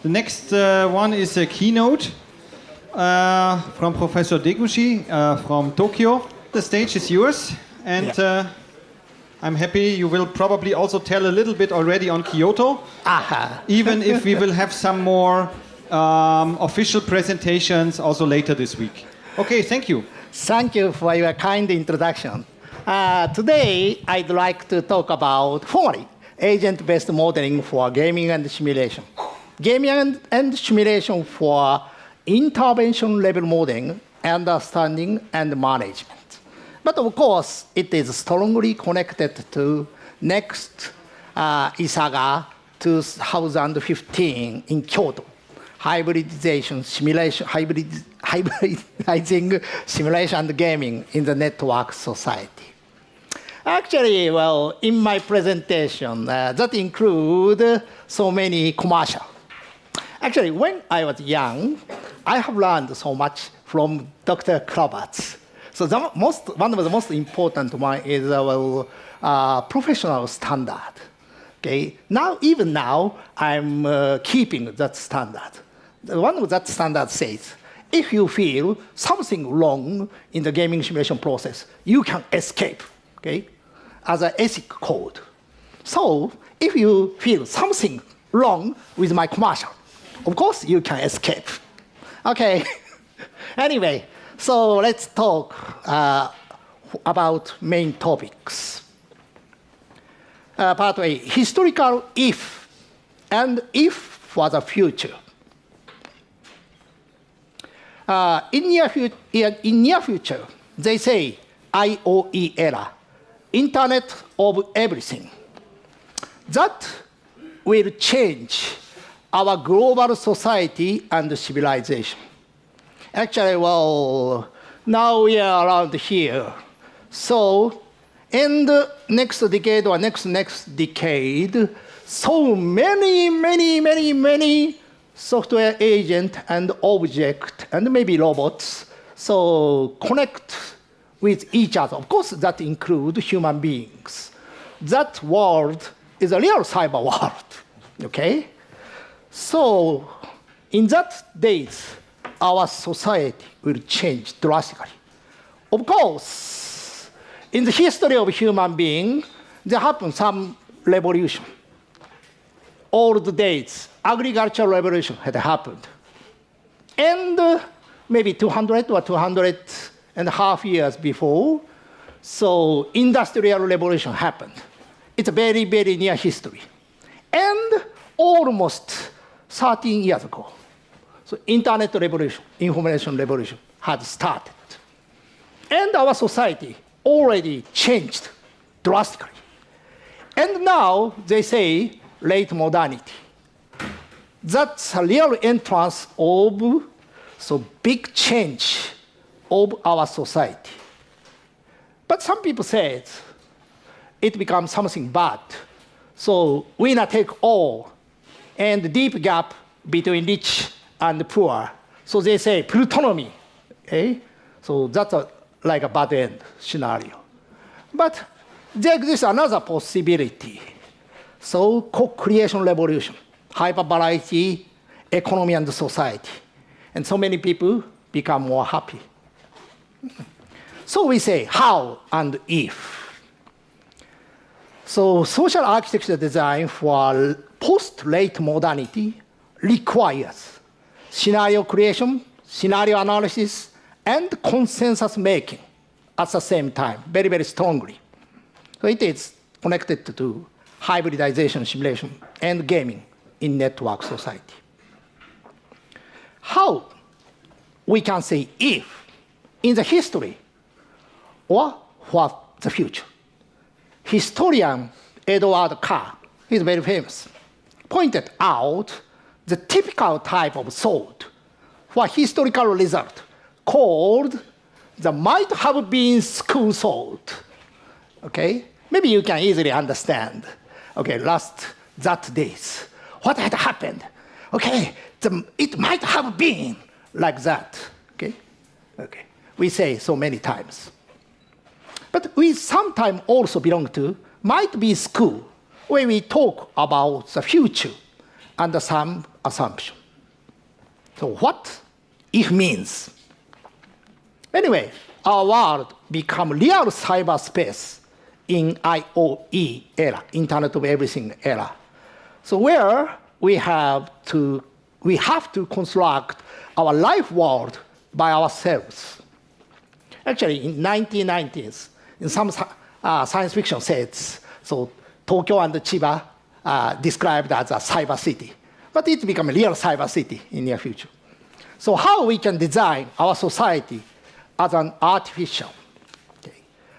The next one is a keynote from Professor Deguchi from Tokyo. The stage is yours, and I'm happy you will probably also tell a little bit already on Kyoto, even if we will have some more official presentations also later this week. Okay, thank you. Thank you for your kind introduction. Today, I'd like to talk about formally agent-based modeling for gaming and simulation. Gaming and simulation for intervention-level modeling, understanding, and management. But of course, it is strongly connected to next ISAGA 2015 in Kyoto. Hybridizing simulation and gaming in the network society. Actually, well, in my presentation, that include so many commercials. Actually, when I was young, I have learned so much from Dr. Kravitz. So one of the most important one is our professional standard. Okay, even now, I'm keeping that standard. One of that standard says, if you feel something wrong in the gaming simulation process, you can escape, okay, as an ethic code. So if you feel something wrong with my commercial, of course you can escape. Okay, anyway, so let's talk about main topics. Part A, historical if and if for the future. In near future, they say IOE era, Internet of Everything. That will change our global society and civilization. Actually, well, now we are around here. So in the next decade or next decade, so many software agent and object and maybe robots, so connect with each other. Of course, that includes human beings. That world is a real cyber world, okay? So in that days, our society will change drastically. Of course, in the history of human being, there happened some revolution. Old days, agricultural revolution had happened. And maybe 200 or 200.5 years before, so industrial revolution happened. It's a very near history. And almost 13 years ago, so internet revolution, information revolution had started. And our society already changed drastically. And now they say late modernity. That's a real entrance of so big change of our society. But some people say it becomes something bad. So winner take all and deep gap between rich and poor. So they say plutonymy. Okay? So that's like a bad end scenario. But there exists another possibility. So co-creation revolution, hypervariety, economy and society. And so many people become more happy. So we say how and if. So social architecture design for post-late modernity requires scenario creation, scenario analysis, and consensus making at the same time, very strongly. So it is connected to hybridization, simulation, and gaming in network society. How we can say if in the history or for the future. Historian Edward Carr, he's very famous, pointed out the typical type of thought for historical result called the might have been school thought. Okay? Maybe you can easily understand. Okay, that days, what had happened? Okay, it might have been like that. Okay? Okay. We say so many times. But we sometimes also belong to might be school where we talk about the future under some assumption. So what if means? Anyway, our world become real cyberspace in IOE era, Internet of Everything era. So where we have to construct our life world by ourselves. Actually, in 1990s, in some science fiction sets, so Tokyo and Chiba described as a cyber city, but it's become a real cyber city in near future. So how we can design our society as an artificial? Okay.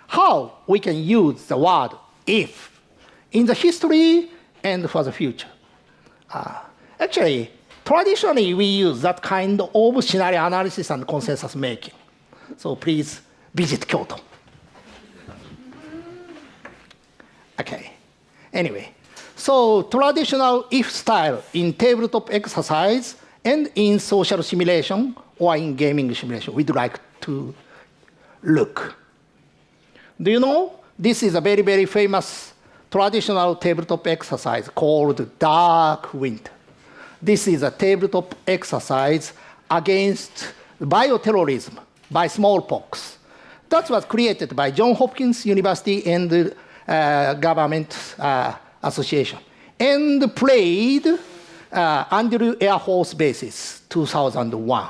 How we can use the word if in the history and for the future? Actually, traditionally we use that kind of scenario analysis and consensus making. So please visit Kyoto. Okay. Anyway, so traditional if style in tabletop exercise and in social simulation or in gaming simulation, we'd like to look. Do you know this is a very, very famous traditional tabletop exercise called Dark Winter. This is a tabletop exercise against bioterrorism by smallpox. That was created by Johns Hopkins University and the government association and played Andrew Air Force Bases, 2001.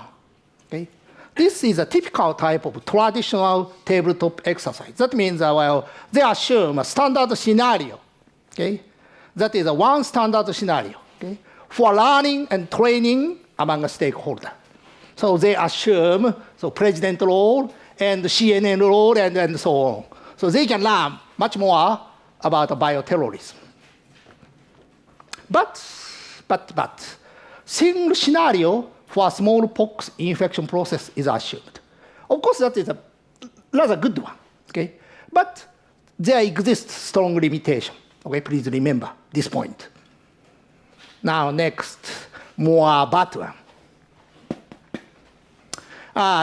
Okay? This is a typical type of traditional tabletop exercise. That means, well, they assume a standard scenario. Okay? That is one standard scenario, okay, for learning and training among a stakeholder. So they assume president role and CNN role and so on. So they can learn much more about bioterrorism. But single scenario for smallpox infection process is assumed. Of course, that is a rather good one, okay? But there exists strong limitation. Okay, please remember this point. Now, next, more bad one.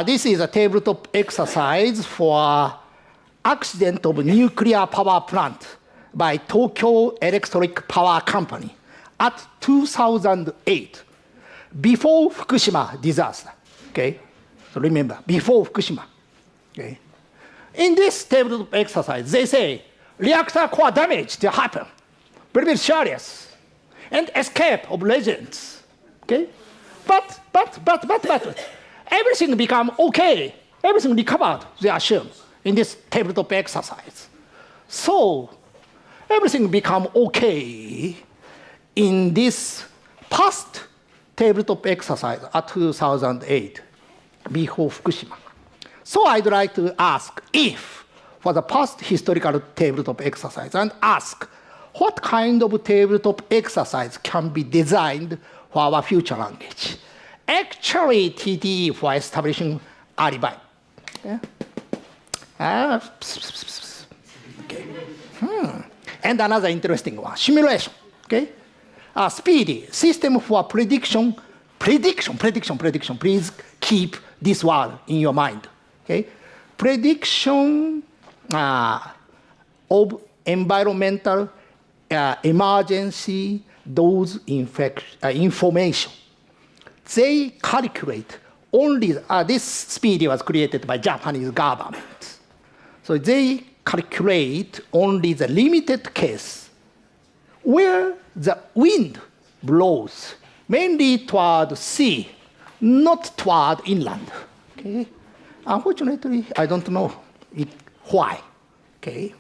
This is a tabletop exercise for accident of nuclear power plant by Tokyo Electric Power Company at 2008, before Fukushima disaster. Okay, so remember, before Fukushima. Okay, in this tabletop exercise, they say reactor core damage to happen, very, very serious, and escape of legends. Okay, but everything become okay, everything recovered, they assume, in this tabletop exercise. So everything become okay in this past tabletop exercise at 2008, before Fukushima. So I'd like to ask if, for the past historical tabletop exercise, and ask what kind of tabletop exercise can be designed for our future language. Actually, TTE for establishing alibi. Yeah? Okay. And another interesting one, simulation. Okay? Speedy, system for prediction. Please keep this word in your mind. Okay? Prediction of environmental emergency, those information. They calculate only, this speedy was created by Japanese government. So they calculate only the limited case where the wind blows, mainly toward sea, not toward inland. Okay? Unfortunately, I don't know why. Okay?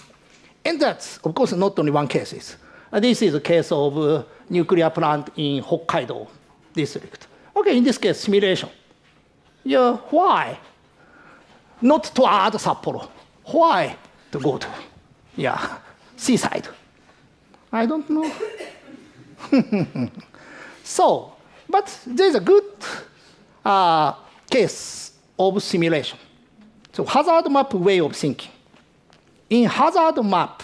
And that's, of course, not only one case. This is a case of nuclear plant in Hokkaido district. Okay, in this case, simulation. Yeah, why? Not toward Sapporo. Why to go to, seaside? I don't know. So, but there's a good case of simulation. So hazard map way of thinking. In hazard map,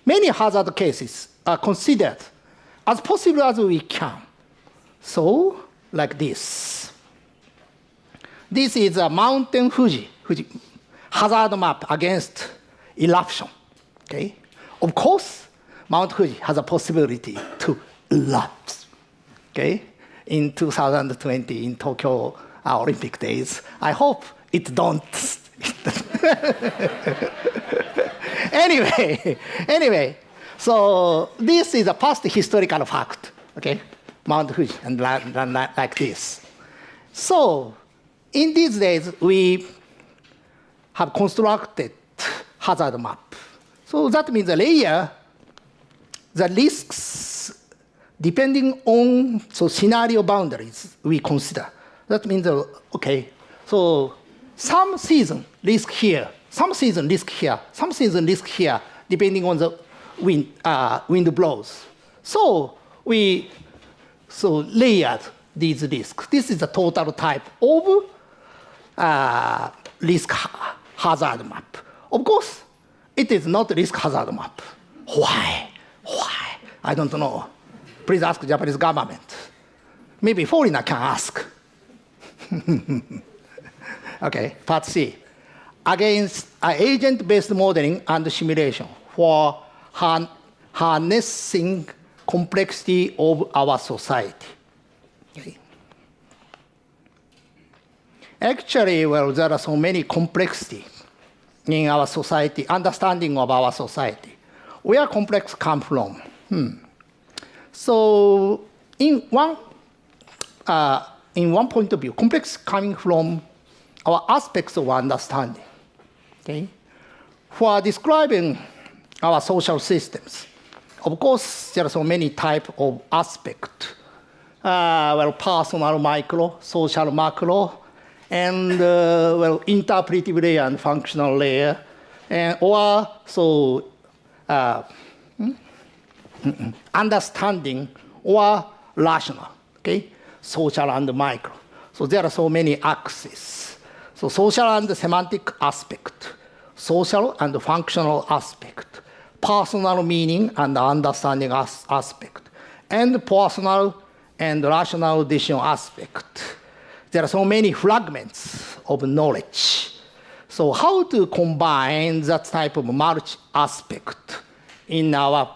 many hazard cases are considered as possible as we can. So, like this. This is a mountain Fuji hazard map against eruption. Okay? Of course, Mount Fuji has a possibility to erupt. Okay? in 2020 in Tokyo Olympic days. I hope it don't. Anyway, so this is a past historical fact, okay? Mount Fuji and like this. So in these days, we have constructed hazard map. So that means the layer, the risks, depending on scenario boundaries we consider. That means, okay, so some season risk here, some season risk here, some season risk here, depending on the wind blows. So we layered these risks. This is the total type of risk hazard map. Of course, it is not risk hazard map. Why? I don't know. Please ask the Japanese government. Maybe foreigner can ask. Okay, part C. Against agent-based modeling and simulation for harnessing complexity of our society. Okay. Actually, well, there are so many complexity in our society, understanding of our society. Where complex come from? So in one point of view, complex coming from our aspects of understanding. Okay? For describing our social systems, of course, there are so many types of aspects. Well, personal micro, social macro, and well, interpretive layer and functional layer, or so understanding or rational, okay? Social and micro. So there are so many axes. So social and semantic aspect, social and functional aspect, personal meaning and understanding aspect, and personal and rational decision aspect. There are so many fragments of knowledge. So how to combine that type of multi-aspect in our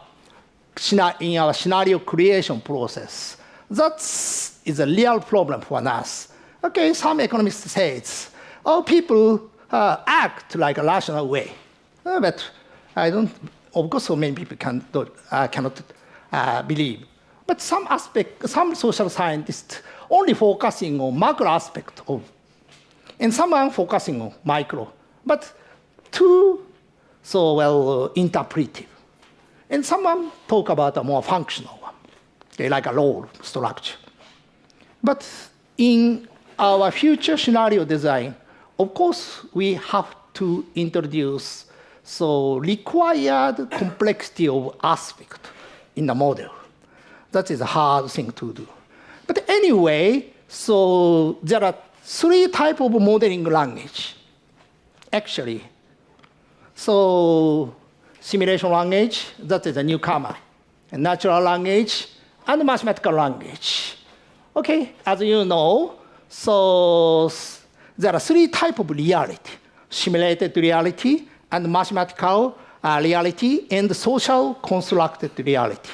scenario creation process? That is a real problem for us. Okay, some economists say people act like a rational way. But I don't, of course, so many people cannot believe. But some social scientists only focusing on macro aspect of, and some are focusing on micro, but too interpretive. And some talk about a more functional one, okay, like a role structure. But in our future scenario design, of course, we have to introduce required complexity of aspect in the model. That is a hard thing to do. But anyway, so there are three types of modeling language, actually. So simulation language, that is a newcomer. And natural language and mathematical language. Okay, as you know, so there are three types of reality: simulated reality and mathematical reality and social constructed reality.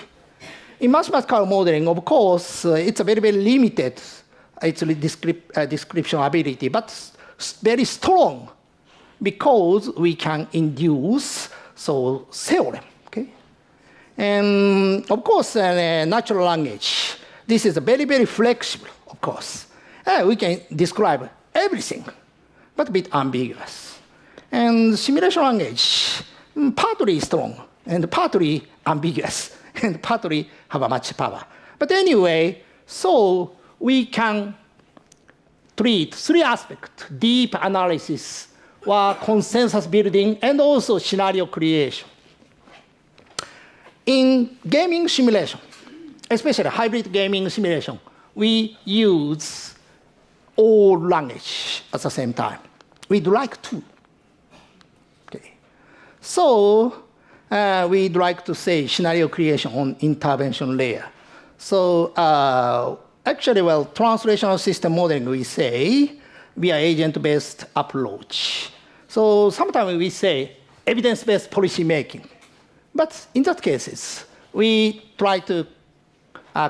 In mathematical modeling, of course, it's a very, very limited description ability, but very strong because we can induce theorem. Okay? And of course, natural language, this is very, very flexible, of course. We can describe everything, but a bit ambiguous. And simulation language, partly strong and partly ambiguous, and partly have a much power. But anyway, so we can treat three aspects: deep analysis, or consensus building, and also scenario creation. In gaming simulation, especially hybrid gaming simulation, we use all language at the same time. We'd like to. Okay. So we'd like to say scenario creation on intervention layer. So actually, well, translational system modeling, we say via agent-based approach. So sometimes we say evidence-based policy making. But in that cases, we try to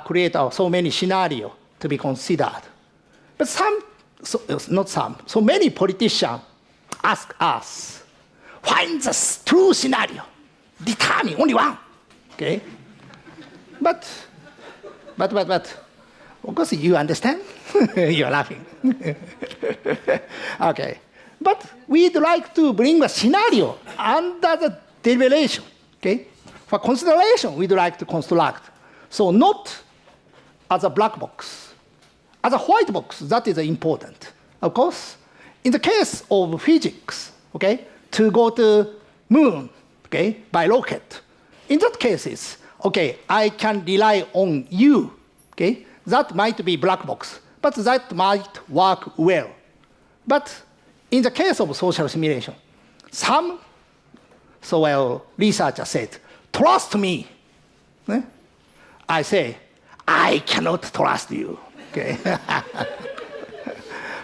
create so many scenarios to be considered. But so many politicians ask us, find the true scenario, determine only one. Okay? But, of course you understand? You're laughing. Okay. But we'd like to bring a scenario under the deliberation. Okay? For consideration, we'd like to construct. So not as a black box, as a white box, that is important. Of course, in the case of physics, okay, to go to moon, okay, by rocket, in that cases, okay, I can rely on you, okay, that might be black box, but that might work well. But in the case of social simulation, some researcher said, trust me. I say, I cannot trust you. Okay.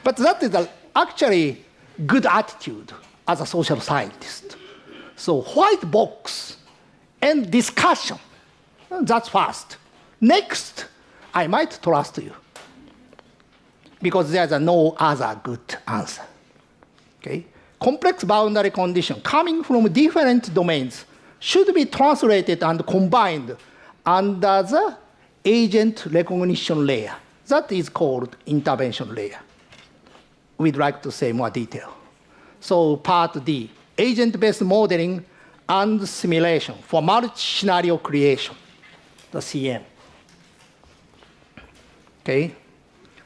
But that is actually good attitude as a social scientist. So white box and discussion, that's first. Next, I might trust you because there's no other good answer. Okay? Complex boundary condition coming from different domains should be translated and combined under the agent recognition layer. That is called intervention layer. We'd like to say more detail. So part D, agent-based modeling and simulation for multi-scenario creation, the CM. Okay?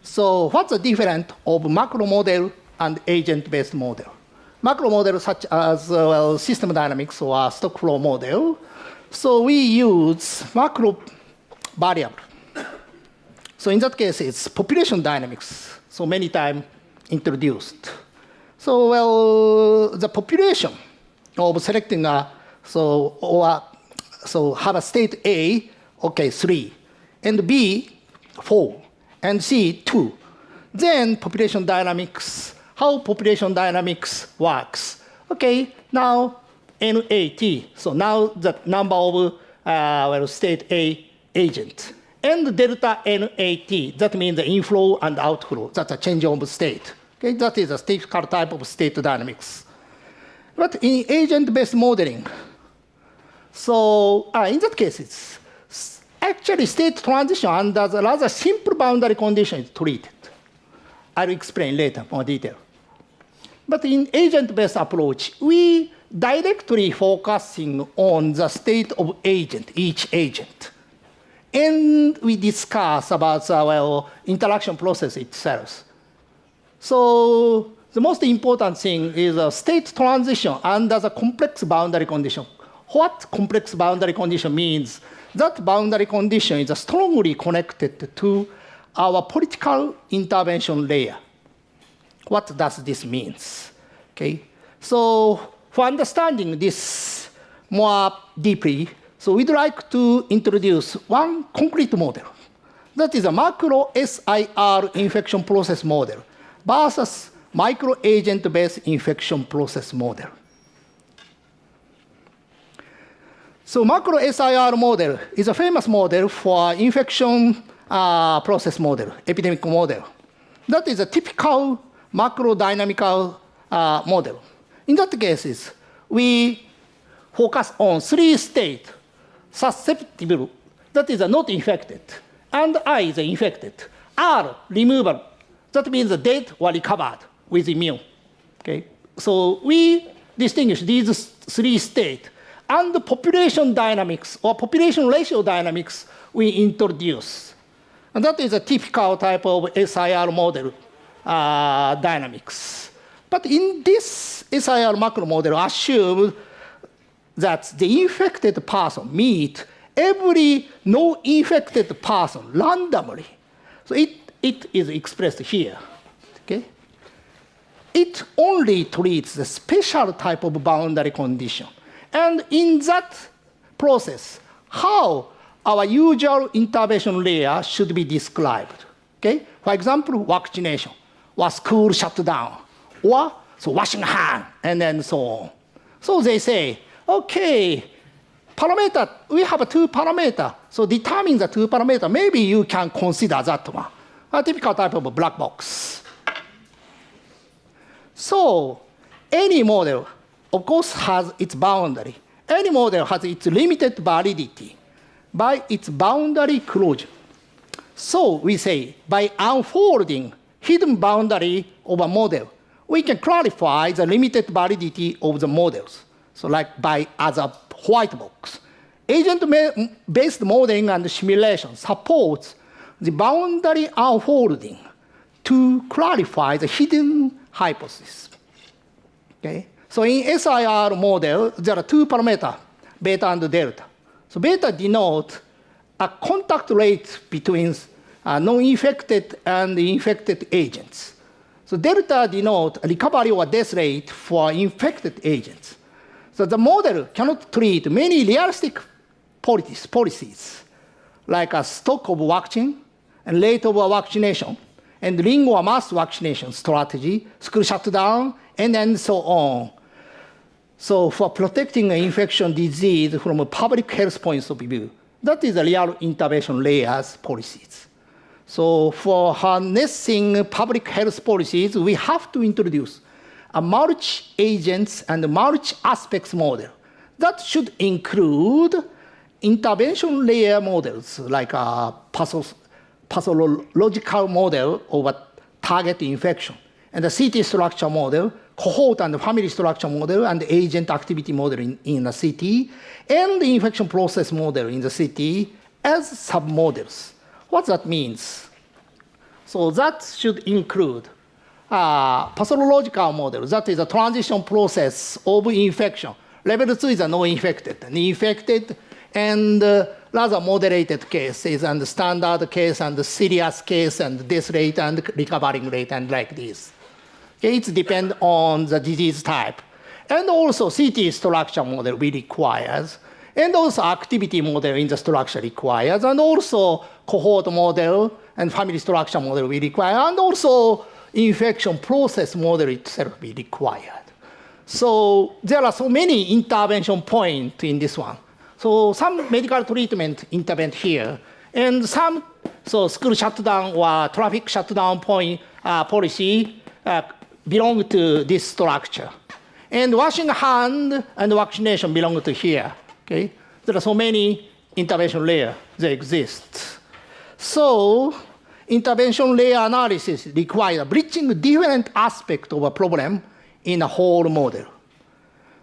So what's the difference of macro model and agent-based model? Macro model such as system dynamics or stock flow model. So we use macro variable. So in that case, it's population dynamics. So many times introduced. So the population of selecting have a state A, okay, 3, and B, 4, and C, 2. Then population dynamics, how population dynamics works. Okay, now NAT, so now the number of state A agent. And delta NAT, that means the inflow and outflow, that's a change of state. Okay, that is a statistical type of state dynamics. But in agent-based modeling, so in that case, it's actually state transition under the rather simple boundary condition is treated. I'll explain later more detail. But in agent-based approach, we directly focusing on the state of agent, each agent. And we discuss about the interaction process itself. So the most important thing is a state transition under the complex boundary condition. What complex boundary condition means? That boundary condition is strongly connected to our political intervention layer. What does this mean? Okay? So for understanding this more deeply, so we'd like to introduce one concrete model. That is a macro SIR infection process model versus micro agent-based infection process model. So macro SIR model is a famous model for infection process model, epidemic model. That is a typical macro dynamical model. In that cases, we focus on 3 states. Susceptible, that is not infected, and I is infected. R, removable, that means dead or recovered with immune. Okay? So we distinguish these 3 states. And the population dynamics or population ratio dynamics we introduce. And that is a typical type of SIR model dynamics. But in this SIR macro model, assume that the infected person meet every no-infected person randomly. So it is expressed here. Okay? It only treats the special type of boundary condition. And in that process, how our usual intervention layer should be described. Okay? For example, vaccination, or school shutdown, or so washing hands, and then so on. So they say, okay, we have 2 parameters. So determine the 2 parameters. Maybe you can consider that one. a typical type of a black box. So any model, of course, has its boundary. Any model has its limited validity by its boundary closure. So we say, by unfolding hidden boundary of a model, we can clarify the limited validity of the models. So like by as a white box. Agent-based modeling and simulation supports the boundary unfolding to clarify the hidden hypothesis. Okay? So in SIR model, there are two parameters, beta and delta. So beta denotes a contact rate between non-infected and infected agents. So delta denotes recovery or death rate for infected agents. So the model cannot treat many realistic policies, like a stock of vaccine and rate of vaccination, and ring or mass vaccination strategy, school shutdown, and so on. So for protecting an infection disease from a public health point of view, that is a real intervention layers policies. So for harnessing public health policies, we have to introduce a multi-agents and multi-aspects model that should include intervention layer models like a pathological model of a target infection, and a CT structure model, cohort and family structure model, and agent activity model in the CT, and the infection process model in the CT as submodels. What that means? So that should include pathological model, that is a transition process of infection. Level 2 is a no-infected, and infected, and rather moderated cases, and standard case, and serious case, and death rate, and recovering rate, and like this. Okay, it depends on the disease type. And also CT structure model we requires, and also activity model in the structure requires, and also cohort model and family structure model we require, and also infection process model itself we required. So there are so many intervention points in this one. So some medical treatment intervene here, and some school shutdown or traffic shutdown point policy belong to this structure. And washing hand and vaccination belong to here. Okay? There are so many intervention layers that exist. So intervention layer analysis requires bridging different aspects of a problem in a whole model.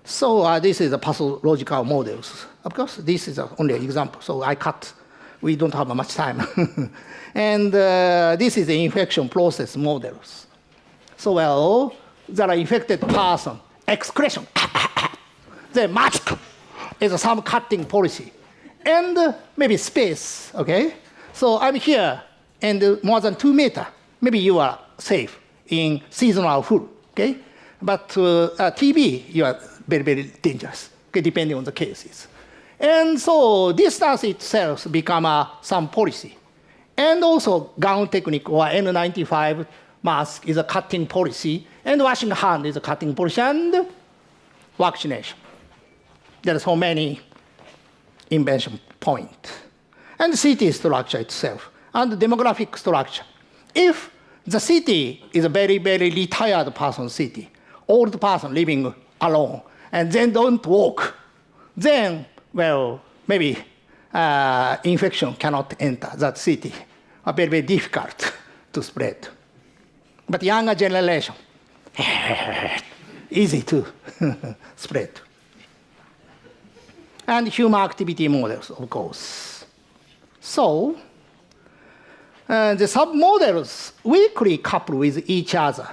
So this is the pathological models. Of course, this is only an example, so I cut. We don't have much time. And this is the infection process models. So well, there are infected person, excretion, the mask is some cutting policy, and maybe space, okay? So I'm here, and more than 2 meters, maybe you are safe in seasonal flu, okay? But TB, you are very, very dangerous, okay, depending on the cases. And so distance itself become some policy. And also gown technique or N95 mask is a cutting policy, and washing hand is a cutting policy, and vaccination. There are so many invention points. And CT structure itself, and demographic structure. If the city is a very, very retired person city, old person living alone, and then don't walk, then, well, maybe infection cannot enter that city. Very, very difficult to spread. But younger generation, easy to spread. And human activity models, of course. So, the submodels weakly couple with each other.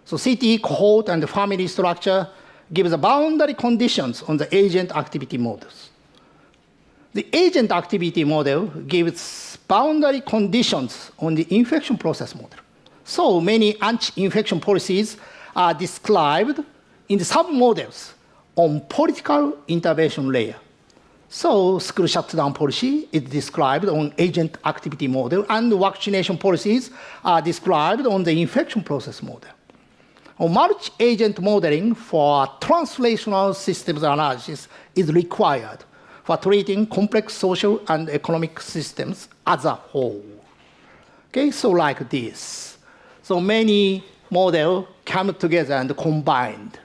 So CT, cohort, and family structure give the boundary conditions on the agent activity models. The agent activity model gives boundary conditions on the infection process model. So many anti-infection policies are described in the submodels on political intervention layer. So school shutdown policy is described on agent activity model, and vaccination policies are described on the infection process model. Multi-agent modeling for translational systems analysis is required for treating complex social and economic systems as a whole. Okay, so like this. So many models come together and combined.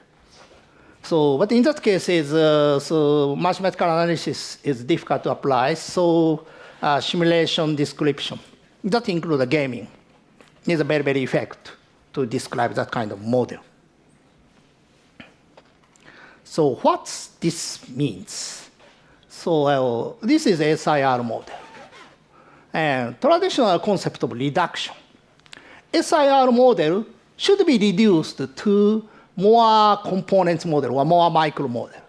So, but in that case, so mathematical analysis is difficult to apply. So, simulation description that includes gaming is a very, very effective to describe that kind of model. So, what this means? So, this is SIR model, and traditional concept of reduction. SIR model should be reduced to more components model or more micro model.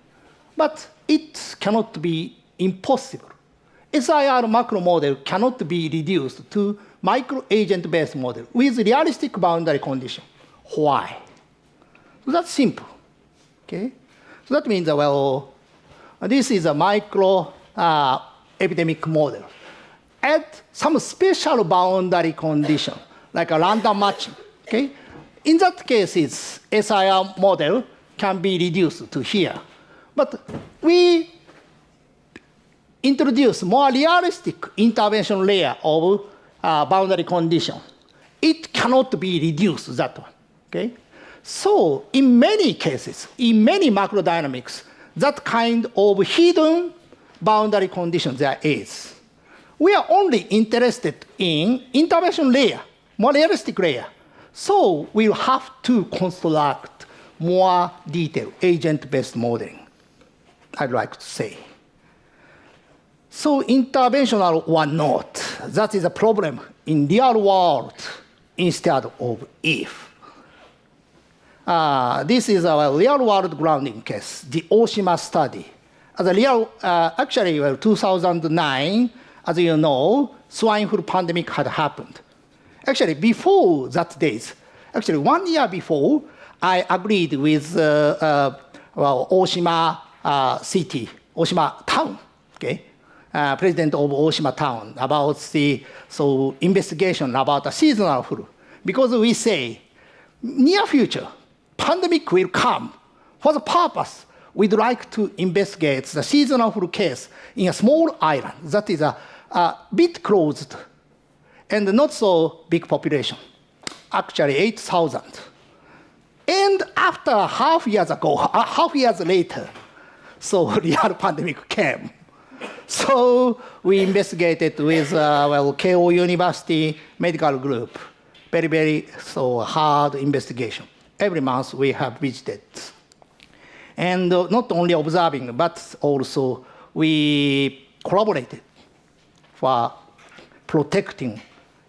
But it cannot be impossible. SIR macro model cannot be reduced to micro agent-based model with realistic boundary condition. Why? So that's simple. Okay? So that means, well, this is a micro epidemic model. Add some special boundary condition, like a random matching. Okay? In that case, its SIR model can be reduced to here. But we introduce more realistic intervention layer of boundary condition. It cannot be reduced, that one. Okay? So in many cases, in many macrodynamics, that kind of hidden boundary condition there is. We are only interested in intervention layer, more realistic layer. So we'll have to construct more detailed agent-based modeling, I'd like to say. So interventional or not, that is a problem in real world instead of if. This is our real world grounding case, the Oshima study. As a real, actually, 2009, as you know, swine flu pandemic had happened. Actually, before that days, actually 1 year before, I agreed with Oshima city, Oshima town, okay? President of Oshima town about the investigation about the seasonal flu. Because we say, near future, pandemic will come. For the purpose, we'd like to investigate the seasonal flu case in a small island that is a bit closed and not so big population, actually 8,000. And after half years later, so real pandemic came. So we investigated with Keio University medical group, very, very hard investigation. Every month we have visited. And not only observing, but also we collaborated for protecting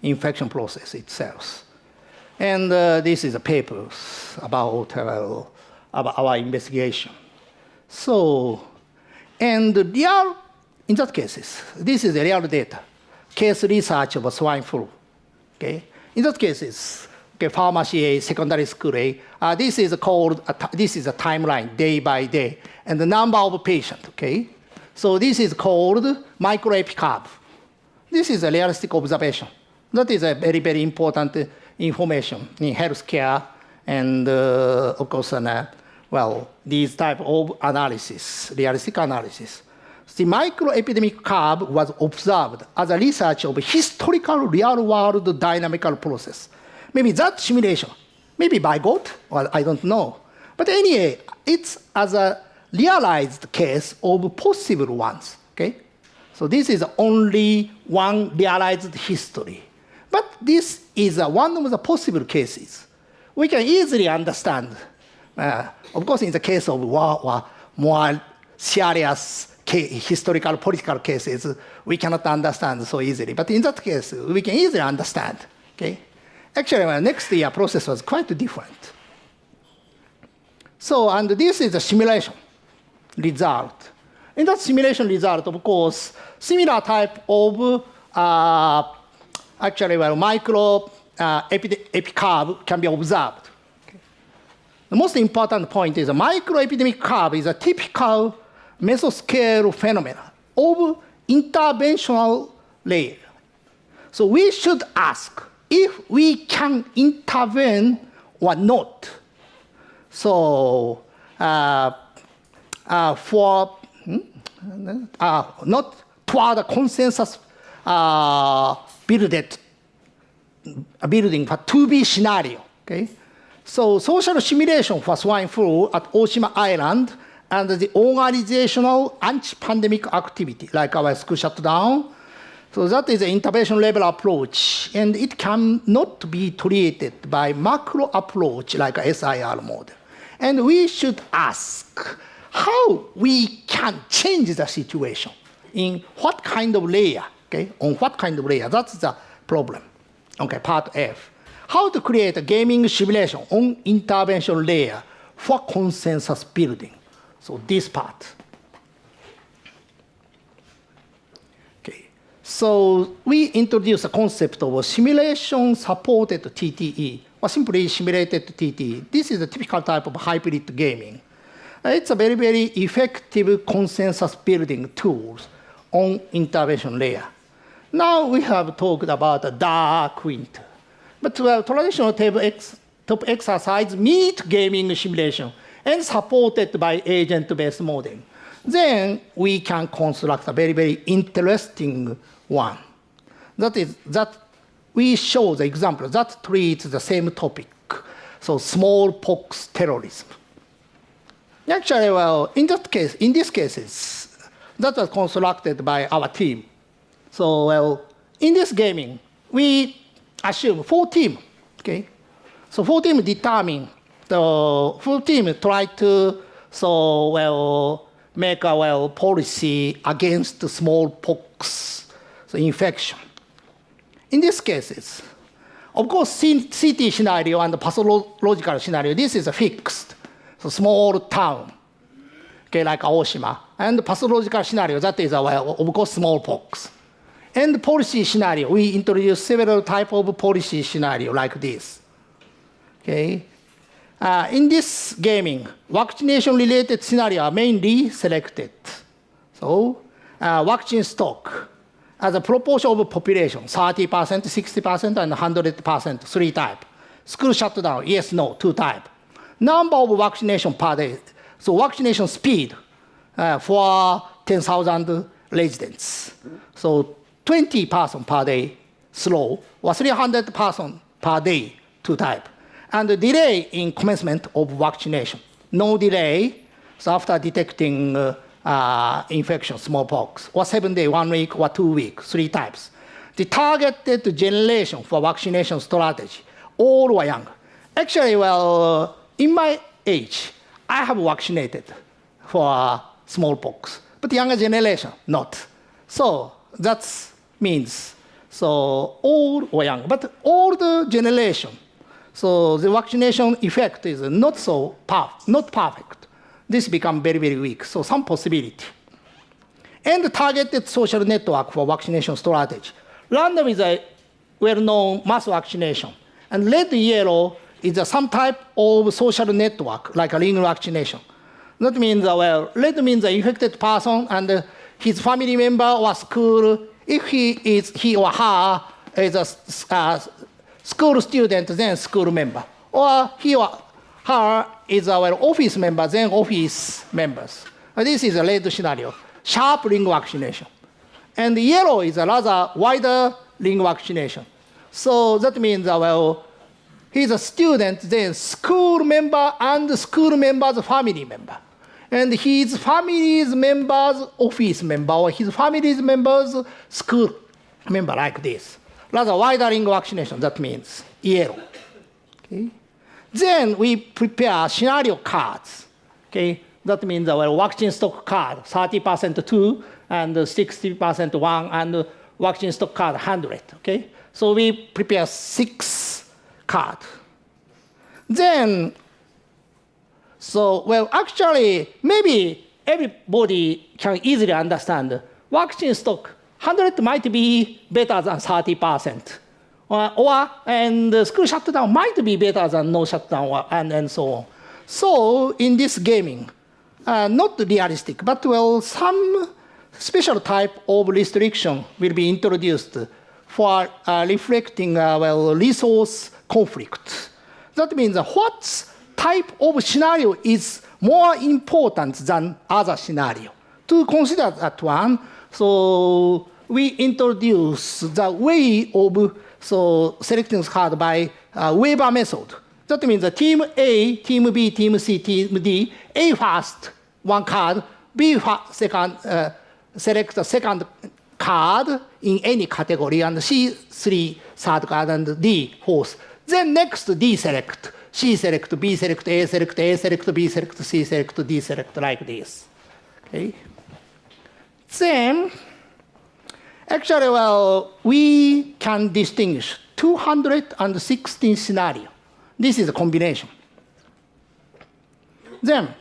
infection process itself. And this is a paper about our investigation. So, and real, in that cases, this is real data, case research of swine flu. Okay? In that cases, okay, pharmacy A, secondary school A, this is called, this is a timeline, day by day, and the number of patients, okay? So this is called microepi curve. This is a realistic observation. That is a very, very important information in healthcare and, of course, these type of analysis, realistic analysis. The microepidemic curve was observed as a research of historical real-world dynamical process. Maybe that simulation, maybe by God, or I don't know. But anyway, it's as a realized case of possible ones, okay? So this is only one realized history. But this is one of the possible cases. We can easily understand. Of course, in the case of more serious historical political cases, we cannot understand so easily. But in that case, we can easily understand, okay? Actually, next year process was quite different. So, and this is the simulation result. In that simulation result, of course, similar type of micro epi curve can be observed. Okay. The most important point is a microepidemic curve is a typical mesoscale phenomenon of interventional layer. So we should ask if we can intervene or not. So for not toward a consensus builded building for 2B scenario. Okay? So social simulation for swine flu at Oshima Island and the organizational anti-pandemic activity, like our school shutdown. So that is an intervention level approach, and it cannot be treated by macro approach like a SIR model. And we should ask how we can change the situation in what kind of layer, okay? On what kind of layer, that's the problem. Okay, part F. How to create a gaming simulation on intervention layer for consensus building. So this part. Okay. So we introduce a concept of a simulation-supported TTE, or simply simulated TTE. This is a typical type of hybrid gaming. It's a very, very effective consensus building tool on intervention layer. Now we have talked about the dark winter. But traditional top exercise meet gaming simulation and supported by agent-based modeling. Then we can construct a very, very interesting one. That we show the example that treats the same topic. So smallpox terrorism. Actually, well, in these cases, that was constructed by our team. So, well, in this gaming, we assume 4 teams, okay? So 4 teams determine, the 4 teams try to, so, well, make a, well, policy against the smallpox infection. In these cases, of course, CT scenario and the pathological scenario, this is a fixed, so small town, okay, like Aoshima. And the pathological scenario, that is, well, of course, smallpox. And the policy scenario, we introduce several types of policy scenario like this. Okay? In this gaming, vaccination-related scenario are mainly selected. So, vaccine stock as a proportion of population, 30%, 60%, and 100%, 3 types. School shutdown, yes, no, 2 types. Number of vaccination per day. So vaccination speed for 10,000 residents. So 20 person per day, slow, or 300 person per day, 2 types. And the delay in commencement of vaccination. No delay, so after detecting infection, smallpox, or 7 days, 1 week, or 2 weeks, 3 types. The targeted generation for vaccination strategy, all were young. Actually, well, in my age, I have vaccinated for smallpox, but younger generation, not. So that means, so old or young, but older generation, so the vaccination effect is not so not perfect. This becomes very, very weak, so some possibility. And the targeted social network for vaccination strategy. Random is a well-known mass vaccination, and red yellow is some type of social network, like a ring vaccination. That means, well, red means the infected person and his family member or school. If he or her is a school student, then school member. Or he or her is our office member, then office members. This is a red scenario, sharp ring vaccination. And yellow is a rather wider ring vaccination. So that means, well, he's a student, then school member and school member's family member. And his family's member's office member, or his family's member's school member, like this. Rather wider ring vaccination, that means yellow. Okay? Then we prepare scenario cards. Okay? That means our vaccine stock card, 30% 2, and 60% 1, and vaccine stock card 100. Okay? So we prepare 6 cards. Then, so, well, actually, maybe everybody can easily understand vaccine stock 100 might be better than 30%. And school shutdown might be better than no shutdown, and so on. So in this gaming, not realistic, but well, some special type of restriction will be introduced for reflecting well, resource conflict. That means what type of scenario is more important than other scenario. To consider that one, so we introduce the way of so selecting card by waiver method. That means the team A, team B, team C, team D, A first, one card, B second, select the second card in any category, and C third card, and D fourth. Then next D select, C select, B select, A select, A select, B select, C select, D select, like this. Okay. Then, actually, we can distinguish 216 scenarios. This is a combination. Then,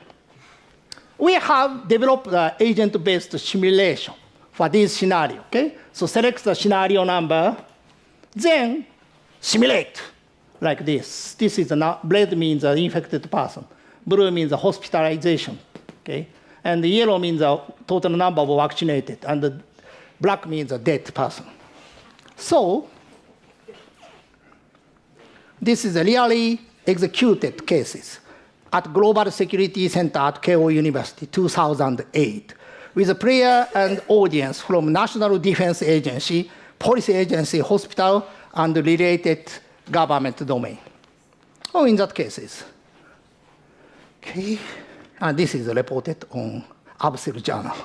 we have developed the agent-based simulation for this scenario. Okay? So select the scenario number, then simulate like this. This is red means the infected person. Blue means the hospitalization. Okay? And the yellow means the total number of vaccinated. And the black means a dead person. So this is a really executed cases at Global Security Center at Keio University, 2008, with a player and audience from National Defense Agency, Police Agency, hospital, and related government domain. Oh, in that cases. Okay, and this is reported on Absil Journal.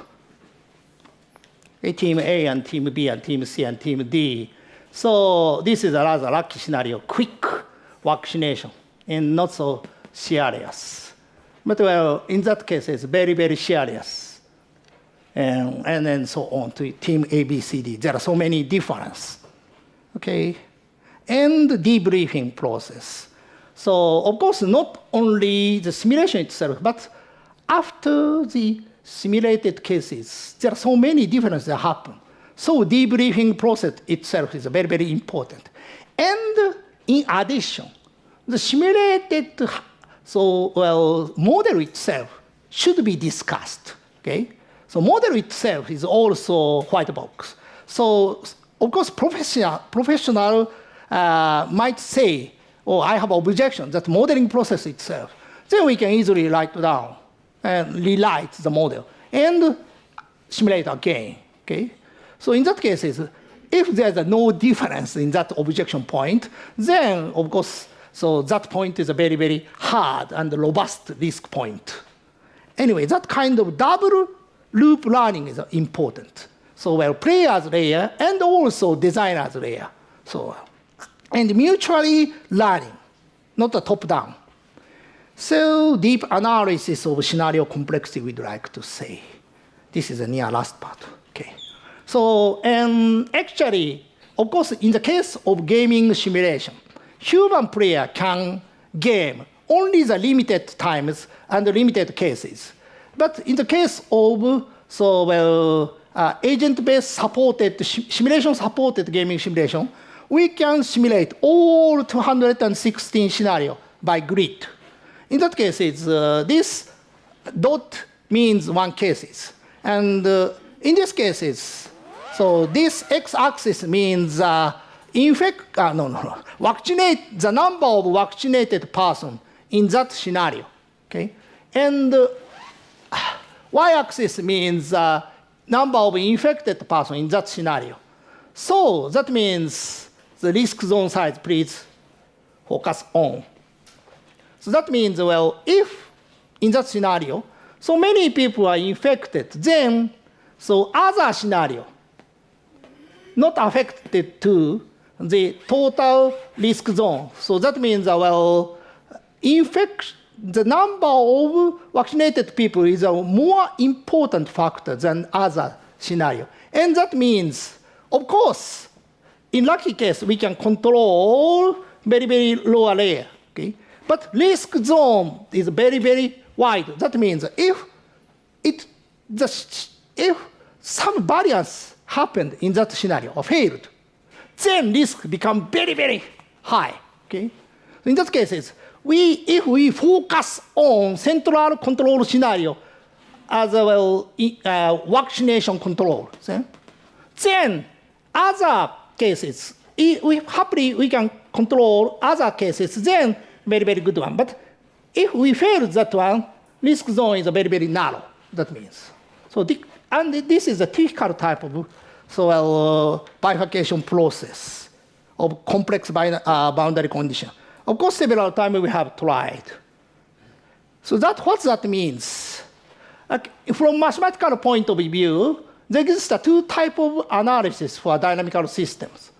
Okay, team A and team B and team C and team D. So this is a rather lucky scenario, quick vaccination and not so serious. But in that case, it's very, very serious. And then so on to team A, B, C, D. There are so many differences. Okay? And the debriefing process. So, of course, not only the simulation itself, but after the simulated cases, there are so many differences that happen. So debriefing process itself is very, very important. And in addition, the simulated model itself should be discussed. Okay? So model itself is also white box. So of course, professional might say, "Oh, I have objection that modeling process itself." Then we can easily write down and rewrite the model and simulate again. Okay? So in that case, if there's no difference in that objection point, then of course, so that point is a very, very hard and robust risk point. Anyway, that kind of double loop learning is important. So players layer and also designers layer. So, and mutually learning, not a top-down. So deep analysis of scenario complexity, we'd like to say. This is the near last part. Okay. So, and actually, of course, in the case of gaming simulation, human player can game only the limited times and limited cases. But in the case of agent-based supported, simulation-supported gaming simulation, we can simulate all 216 scenarios by grid. In that case, this dot means one cases. And in these cases, so this x-axis means vaccinate the number of vaccinated person in that scenario. Okay? And y-axis means number of infected person in that scenario. So that means the risk zone size, please focus on. So that means, if in that scenario, so many people are infected, then, so other scenario, not affected to the total risk zone. So that means, the number of vaccinated people is a more important factor than other scenario. And that means, of course, in lucky case, we can control very, very lower layer. Okay? But risk zone is very, very wide. That means if some variance happened in that scenario or failed, then risk becomes very, very high. Okay? In that case, if we focus on central control scenario as vaccination control, then other cases, we can control other cases, then very, very good one. But if we fail that one, risk zone is very, very narrow, that means. So and this is a typical type of bifurcation process of complex boundary condition. Of course, several times we have tried. So what that means? From mathematical point of view, there exists two types of analysis for dynamical systems.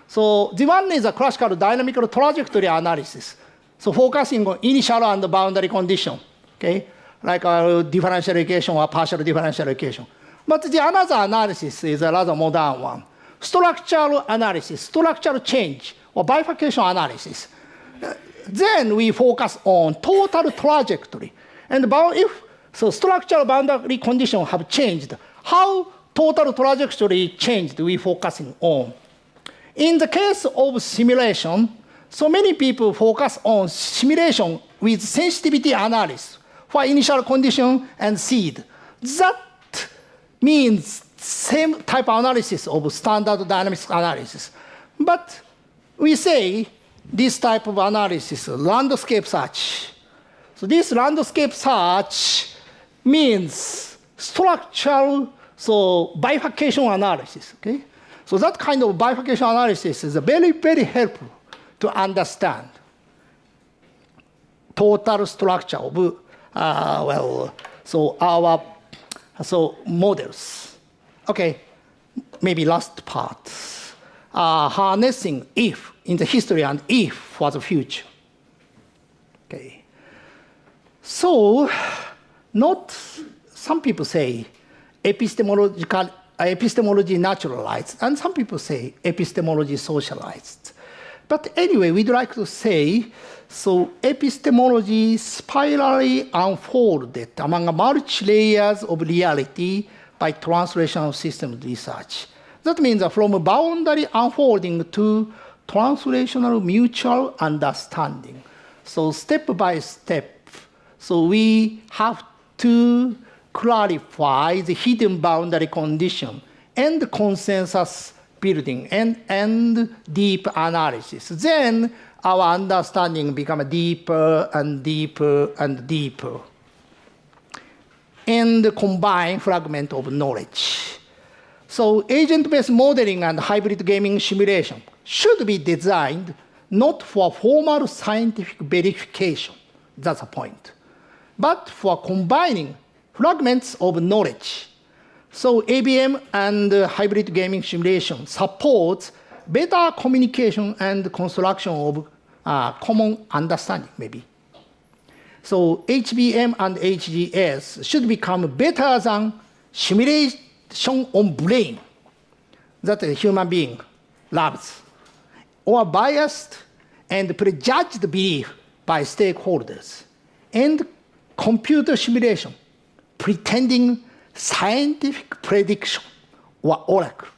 So the one is a classical dynamical trajectory analysis. So focusing on initial and boundary condition, okay? Like a differential equation or partial differential equation. But the another analysis is a rather modern one. Structural analysis, structural change, or bifurcation analysis. Then we focus on total trajectory. And so structural boundary conditions have changed. How total trajectory changed, we focusing on. In the case of simulation, so many people focus on simulation with sensitivity analysis for initial condition and seed. That means same type of analysis of standard dynamics analysis. But we say this type of analysis, landscape search. So this landscape search means structural, so bifurcation analysis, okay? So that kind of bifurcation analysis is very, very helpful to understand total structure of, models. Okay, maybe last part. Harnessing if in the history and if for the future. Okay. So, some people say epistemology naturalized, and some people say epistemology socialized. But anyway, we'd like to say, so epistemology spirally unfolded among multi-layers of reality by translational systems research. That means from boundary unfolding to translational mutual understanding. So step by step, so we have to clarify the hidden boundary condition and consensus building and deep analysis. Then our understanding becomes deeper and deeper and deeper. And combine fragment of knowledge. So agent-based modeling and hybrid gaming simulation should be designed not for formal scientific verification, that's the point, but for combining fragments of knowledge. So ABM and hybrid gaming simulation supports better communication and construction of common understanding, maybe. So HBM and HGS should become better than simulation on brain that a human being loves, or biased and prejudged belief by stakeholders, and computer simulation pretending scientific prediction or oracle.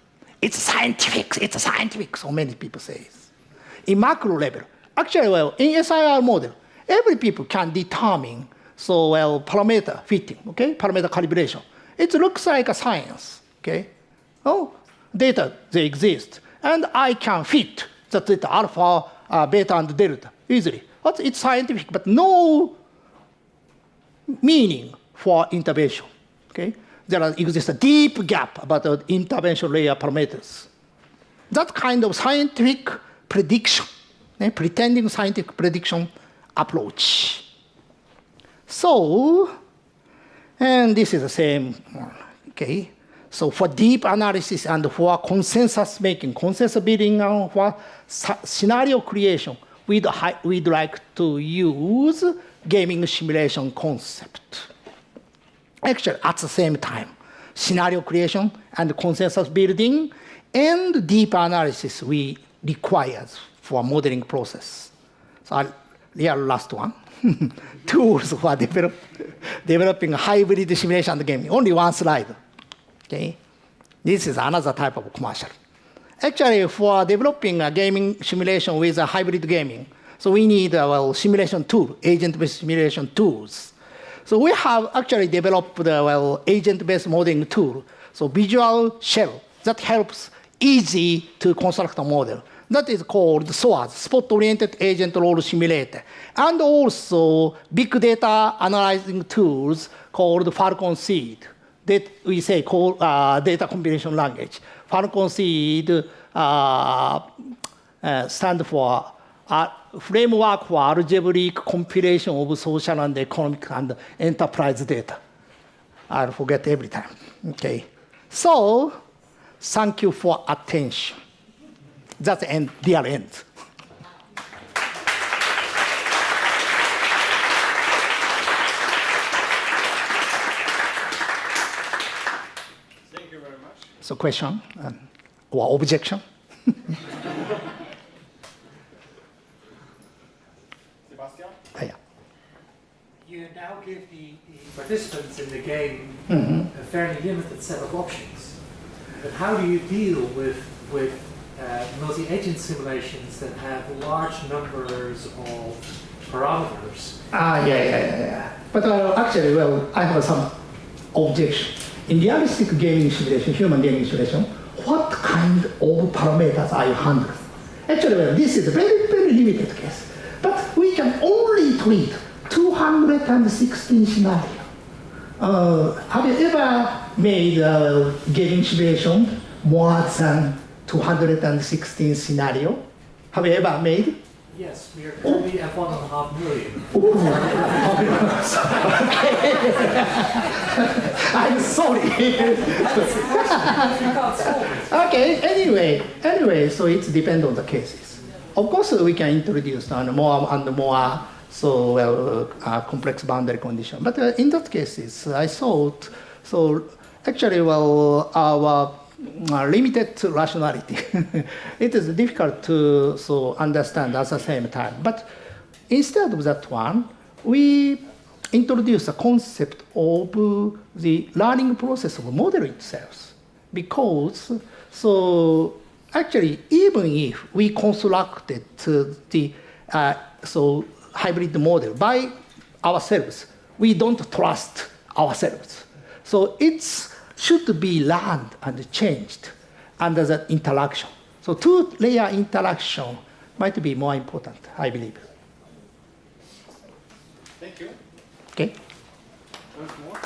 It's scientific, so many people say. In macro level, actually, in SIR model, every people can determine, parameter fitting, okay, parameter calibration. It looks like a science, okay? Oh, data, they exist. And I can fit the data alpha, beta, and delta easily. But it's scientific, but no meaning for intervention, okay? There exists a deep gap about the intervention layer parameters. That kind of scientific prediction, pretending scientific prediction approach. So, and this is the same one, okay? So for deep analysis and for consensus making, consensus building, and for scenario creation, we'd like to use gaming simulation concept. Actually, at the same time, scenario creation and consensus building and deep analysis we require for modeling process. So last one. Tools for developing hybrid simulation and gaming. Only one slide. Okay? This is another type of commercial. Actually, for developing a gaming simulation with a hybrid gaming, so we need a simulation tool, agent-based simulation tools. So we have actually developed the agent-based modeling tool, so visual shell that helps easy to construct a model. That is called SOAS, Spot-Oriented Agent Role Simulator. And also big data analyzing tools called Falcon Seed. That we say called data combination language. Falcon Seed stand for framework for algebraic compilation of social and economic and enterprise data. I'll forget every time. Okay. So, thank you for attention. That's the dear end. Thank you very much. So, question or objection? Sebastian? Yeah. You now give the participants in the game a fairly limited set of options. But how do you deal with multi-agent simulations that have large numbers of parameters? Yeah. But actually, well, I have some objection. In realistic gaming simulation, human gaming simulation, what kind of parameters are you handling? Actually, well, this is a very, very limited case. But we can only treat 216 scenarios. Have you ever made a gaming simulation more than 216 scenario? Have you ever made? Yes, we are currently at 1.5 million. I'm sorry. Okay, anyway, so it depends on the cases. Of course, we can introduce more and more complex boundary condition. But in that cases, I thought, so actually, well, our limited rationality, it is difficult to understand at the same time. But instead of that one, we introduce a concept of the learning process of model itself. Because, so actually, even if we constructed the hybrid model by ourselves, we don't trust ourselves. So it should be learned and changed under the interaction. So two-layer interaction might be more important, I believe. Thank you. Okay. Once more.